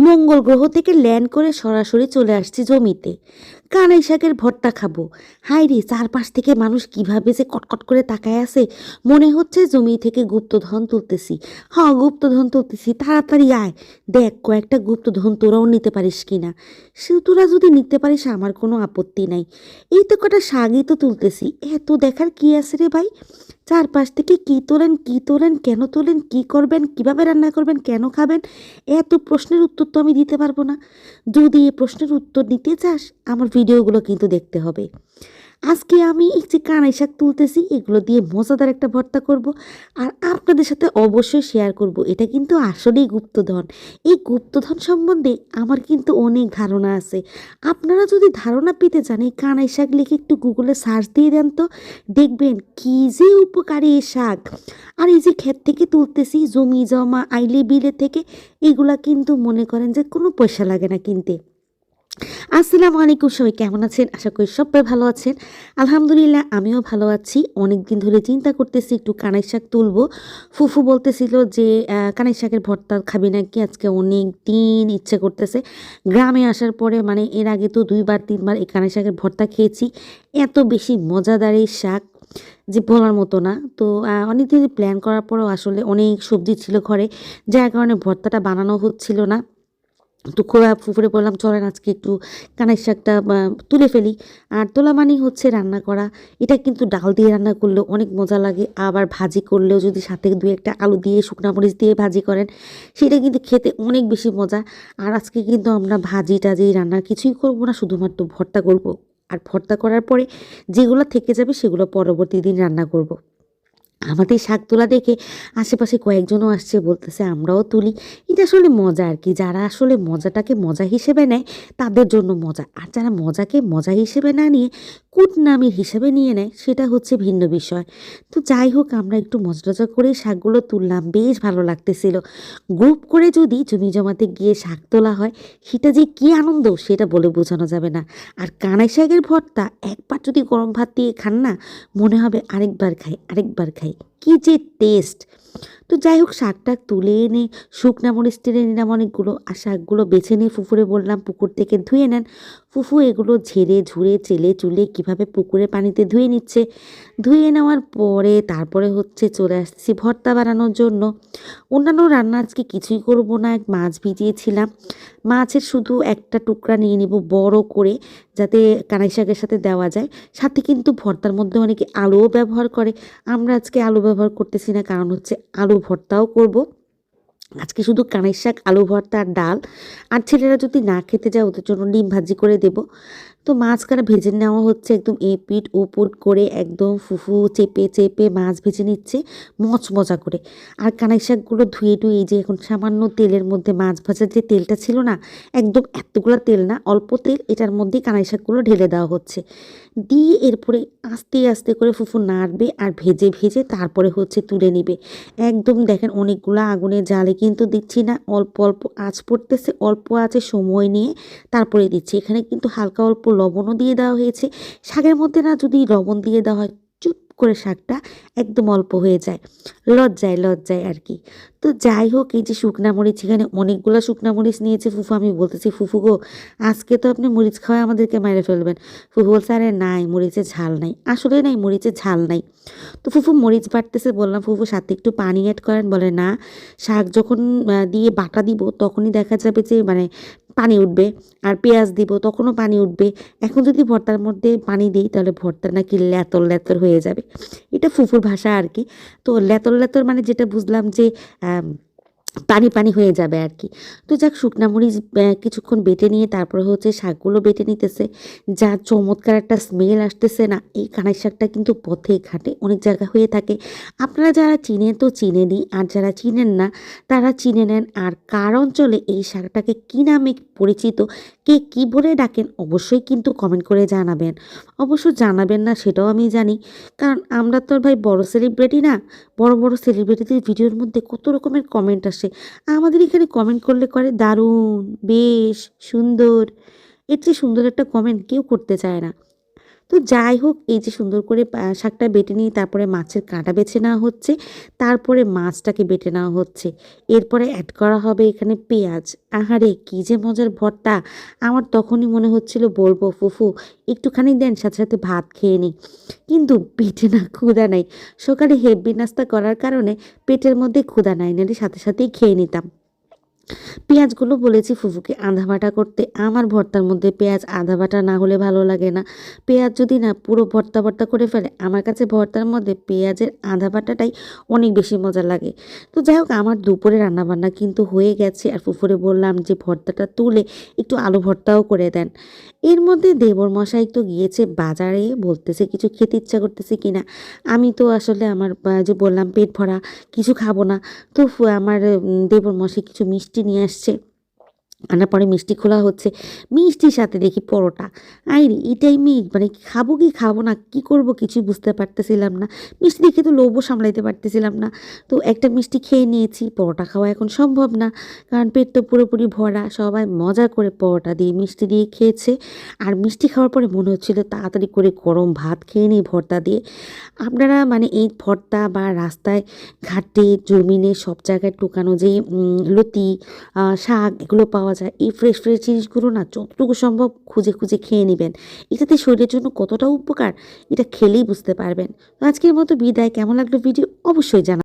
মঙ্গল গ্রহ থেকে ল্যান্ড করে সরাসরি চলে আসছি জমিতে। কানাই শাকের ভর্তা খাবো। হায় রে, চারপাশ থেকে মানুষ কিভাবে যে কটকট করে তাকায় আছে, মনে হচ্ছে জমি থেকে গুপ্তধন তুলতেছি। হ্যাঁ, গুপ্তধন তুলতেছি, তাড়াতাড়ি আয়, দেখ কয়েকটা গুপ্তধন তোরাও নিতে পারিস কিনা। সে তোরা যদি নিতে পারিস আমার কোনো আপত্তি নাই। এই তো কটা শাকই তো তুলতেছি, এত দেখার কি আছে রে ভাই? চারপাশ থেকে কি তোলেন, কি তোলেন, কেন তোলেন, কি করবেন, কিভাবে রান্না করবেন, কেন খাবেন, এত প্রশ্নের উত্তর তো আমি দিতে পারবো না। যদি এই প্রশ্নের উত্তর দিতে চাস, আমার ভিডিওগুলো কিন্তু দেখতে হবে। আজকে আমি এই যে কানাই শাক তুলতেছি, এগুলো দিয়ে মজাদার একটা ভর্তা করব, আর আপনাদের সাথে অবশ্যই শেয়ার করব। এটা কিন্তু আসলেই গুপ্তধন। এই গুপ্তধন সম্বন্ধে আমার কিন্তু অনেক ধারণা আছে। আপনারা যদি ধারণা পেতে চান, এই কানাই শাক লিখে একটু গুগলে সার্চ দিয়ে দেন তো, দেখবেন কী যে উপকারী এই শাক। আর এই যে ক্ষেত থেকে তুলতেছি, জমি জমা আইলে বিলে থেকে, এগুলা কিন্তু মনে করেন যে কোনো পয়সা লাগে না কিনতে। আসসালামু আলাইকুম, সবাই কেমন আছেন? আশা করি সবাই ভালো আছেন। আলহামদুলিল্লাহ, আমিও ভালো আছি। অনেক দিন ধরে চিন্তা করতেছি একটু কানাই শাক তুলবো। ফুফু বলতেছিল যে কানাই শাকের ভর্তা খাবি নাকি, আজকে অনেক দিন ইচ্ছে করতেছে। গ্রামে আসার পরে মানে এর আগে তো 2বার 3বার এই কানাই শাকের ভর্তা খেয়েছি। এত বেশি মজাদার এই শাক যে বলার মতো না। তো অনেক দিন প্ল্যান করার পরেও আসলে অনেক সবজি ছিল ঘরে, যার কারণে ভর্তাটা বানানো হচ্ছিল না। তো ফুফুরে বললাম চলেন আজকে একটু কানাই শাকটা তুলে ফেলি। আর তোলা মানেই হচ্ছে রান্না করা। এটা কিন্তু ডাল দিয়ে রান্না করলেও অনেক মজা লাগে, আবার ভাজি করলেও যদি সাথে 2-1টা আলু দিয়ে শুকনা মরিচ দিয়ে ভাজি করেন, সেটা কিন্তু খেতে অনেক বেশি মজা। আর আজকে কিন্তু আমরা ভাজি টাজি রান্না কিছুই করব না, শুধুমাত্র ভর্তা করব। আর ভর্তা করার পরে যেগুলো থেকে যাবে সেগুলো পরবর্তী দিন রান্না করব। আমাদের শাক তোলা দেখে আশেপাশে কয়েকজনও আসছে, বলতেছে আমরাও তুলি। এটা আসলে মজা আর কি, যারা আসলে মজাটাকে মজা হিসেবে নেয় তাদের জন্য মজা, আর যারা মজাকে মজা হিসেবে না নিয়ে কুটনামির হিসেবে নিয়ে নেয়, সেটা হচ্ছে ভিন্ন বিষয়। তো যাই হোক, আমরা একটু মজা টজা করেই শাকগুলো তুললাম, বেশ ভালো লাগতেছিল। গ্রুপ করে যদি জমি জমাতে গিয়ে শাক তোলা হয়, সেটা যে কী আনন্দ সেটা বলে বোঝানো যাবে না। আর কানাই শাকের ভর্তা একবার যদি গরম ভাত দিয়ে খান না, মনে হবে আরেকবার খাই, আরেকবার খাই। কি যে টেস্ট! তো যাই হোক, শাকটা তুলে এনে শুকনা মরিচ টেনে নিলাম অনেকগুলো, আর শাকগুলো বেছে নিয়ে ফুফুরে বললাম পুকুর থেকে ধুয়ে নেন। ফুফু এগুলো ঝেড়ে ঝুড়ে চেলে চুলে কীভাবে পুকুরে পানিতে ধুয়ে নিচ্ছে। ধুয়ে নেওয়ার পরে তারপরে হচ্ছে চলে আসছি ভর্তা বানানোর জন্য। অন্যান্য রান্না আজকে কিছুই করব না, মাছ ভিজিয়েছিলাম। মাছের শুধু একটা টুকরা নিয়ে নিব বড় করে, যাতে কানাই শাকের সাথে দেওয়া যায়। সাথে কিন্তু ভর্তার মধ্যে অনেকে আলুও ব্যবহার করে। আমরা আজকে আলু ব্যবহার করতেছি না, কারণ হচ্ছে আলু ভর্তাও করব। আজকে শুধু কানাই শাক, আলু ভর্তা আর ডাল। আর ছেলেরা যদি না খেতে যায়, ওদের জন্য ডিম ভাজি করে দেব। তো মাছখানা ভেজে নেওয়া হচ্ছে একদম এপিট ওপট করে, একদম ফুফু চেপে চেপে মাছ ভেজে নিচ্ছে মচমচা করে। আর কানাই শাকগুলো ধুয়ে টুয়ে এই যে এখন সামান্য তেলের মধ্যে মাছ ভাজার যে তেলটা ছিল না, একদম এতগুলো তেল না, অল্প তেল, এটার মধ্যেই কানাই শাকগুলো ঢেলে দেওয়া হচ্ছে। দিয়ে এরপরে আস্তে আস্তে করে ফুফু নাড়বে আর ভেজে ভেজে তারপরে হচ্ছে তুলে নিবে। একদম দেখেন, অনেকগুলো আগুনের জালে কিন্তু দিচ্ছি না, অল্প অল্প আঁচ পড়তেছে, অল্প আঁচে সময় নিয়ে তারপরে দিচ্ছি। এখানে কিন্তু হালকা অল্প লবণও দিয়ে দেওয়া হয়েছে। শাকের মধ্যে না যদি লবণ দিয়ে দেওয়া হয়, চুপ করে শাকটা একদম অল্প হয়ে যায়, লজ্জায় লজ্জায় আর কি। তো যাই হোক, এই যে শুকনা মরিচ, এখানে অনেকগুলো শুকনা মরিচ নিয়েছে ফুফু। আমি বলতেছি ফুফু গো, আজকে তো আপনি মরিচ খাওয়ায় আমাদেরকে মেরে ফেলবেন। ফুফু বলছে আরে নাই, মরিচের ঝাল নাই, আসলে নাই, মরিচের ঝাল নাই। তো ফুফু মরিচ বাটতেছে, বললাম ফুফু সাথে একটু পানি অ্যাড করেন, বলে না, শাক যখন দিয়ে বাটা দিব তখনই দেখা যাবে যে মানে পানি উঠবে, আর পেঁয়াজ দিব তখনও পানি উঠবে। এখন যদি ভর্তার মধ্যে পানি দিই তাহলে ভর্তা নাকি লেতর লেতর হয়ে যাবে। এটা ফুফুর ভাষা আর কি। তো লেতর লেতর মানে যেটা বুঝলাম যে পানি পানি হয়ে যাবে আর কি। তো যাক, শুকনা মরিচ কিছুক্ষণ বেটে নিয়ে তারপরে হচ্ছে শাকগুলো বেটে নিতেছে। যা চমৎকার একটা স্মেল আসতেছে না, এই কানাই শাকটা কিন্তু পথে ঘাটে অনেক জায়গা হয়ে থাকে। আপনারা যারা চিনেন তো চিনেনই, আর যারা চিনেন না তারা চিনে নেন। আর কার অঞ্চলে এই শাকটাকে কী নামে পরিচিত, কে কী বলে ডাকেন, অবশ্যই কিন্তু কমেন্ট করে জানাবেন। অবশ্য জানাবেন না সেটাও আমি জানি, কারণ আমরা তো আর ভাই বড় সেলিব্রিটি না। বড় বড় সেলিব্রিটিদের ভিডিওর মধ্যে কত রকমের কমেন্ট আসে, আমাদের এখানে কমেন্ট করলে করে দারুণ, বেশ সুন্দর। এর চেয়ে সুন্দর একটা কমেন্ট কেউ করতে চায় না। তো তো যাই হোক, এই যে সুন্দর করে শাকটা বেটে নিয়ে তারপরে মাছের কাঁটা বেছে নেওয়া হচ্ছে, তারপরে মাছটাকে বেটে নেওয়া হচ্ছে, এরপরে অ্যাড করা হবে এখানে পেঁয়াজ। আহারে কি যে মজার ভর্তা! আমার তখনই মনে হচ্ছিল বলবো, ফুফু একটুখানি দেন, সাথে সাথে ভাত খেয়ে নিই। কিন্তু পেটে না ক্ষুধা নাই। সকালে হেভি নাস্তা করার কারণে পেটের মধ্যে ক্ষুধা নাই, নাহলে সাথে সাথেই খেয়ে নিতাম। পেঁয়াজগুলো বলেছি ফুফুকে আধা বাটা করতে। আমার ভর্তার মধ্যে পেঁয়াজ আধা বাটা না হলে ভালো লাগে না। পেঁয়াজ যদি না পুরো ভর্তা ভর্তা করে ফেলে, আমার কাছে ভর্তার মধ্যে পেঁয়াজের আধা বাটাটাই অনেক বেশি মজা লাগে। তো যাই হোক, আমার দুপুরে রান্নাবান্না কিন্তু হয়ে গেছে, আর ফুফুরে বললাম যে ভর্তাটা তুলে একটু আলু ভর্তাও করে দেন। এর মধ্যে দেবর মশাই তো গিয়েছে বাজারে, বলতেছে কিছু খেতে ইচ্ছা করতেছে কিনা। আমি তো আসলে আমার যে বললাম পেট ভরা, কিছু খাবো না। তো আমার দেবর মশাই কিছু মিষ্টি নিয়ে আসছে, আনার পরে মিষ্টি খোলা হচ্ছে, মিষ্টির সাথে দেখি পরোটা। আইরে এটাই মানে খাবো কি খাবো না, কি করব কিছুই বুঝতে পারতেছিলাম না। মিষ্টি দেখে তো লোভও সামলাইতে পারতেছিলাম না। তো একটা মিষ্টি খেয়ে নিয়েছি, পরোটা খাওয়া এখন সম্ভব না, কারণ পেট তো পুরোপুরি ভরা। সবাই মজা করে পরোটা দিয়ে মিষ্টি দিয়ে খেয়েছে, আর মিষ্টি খাওয়ার পরে মনে হচ্ছিল তাড়াতাড়ি করে গরম ভাত খেয়ে নিই ভর্তা দিয়ে। আপনারা মানে এই ভর্তা বা রাস্তায় ঘাটে জমিনে সব জায়গায় টুকানো যে লতি শাক এগুলো পাওয়া যায়, এই ফ্রেশ ফ্রেশ জিনিসগুলো না যতটুকু সম্ভব খুঁজে খুঁজে খেয়ে নেবেন। এটাতে শরীরের জন্য কতটা উপকার, এটা খেলেই বুঝতে পারবেন। তো আজকের মতো বিদায়। কেমন লাগলো ভিডিও অবশ্যই জানাবেন।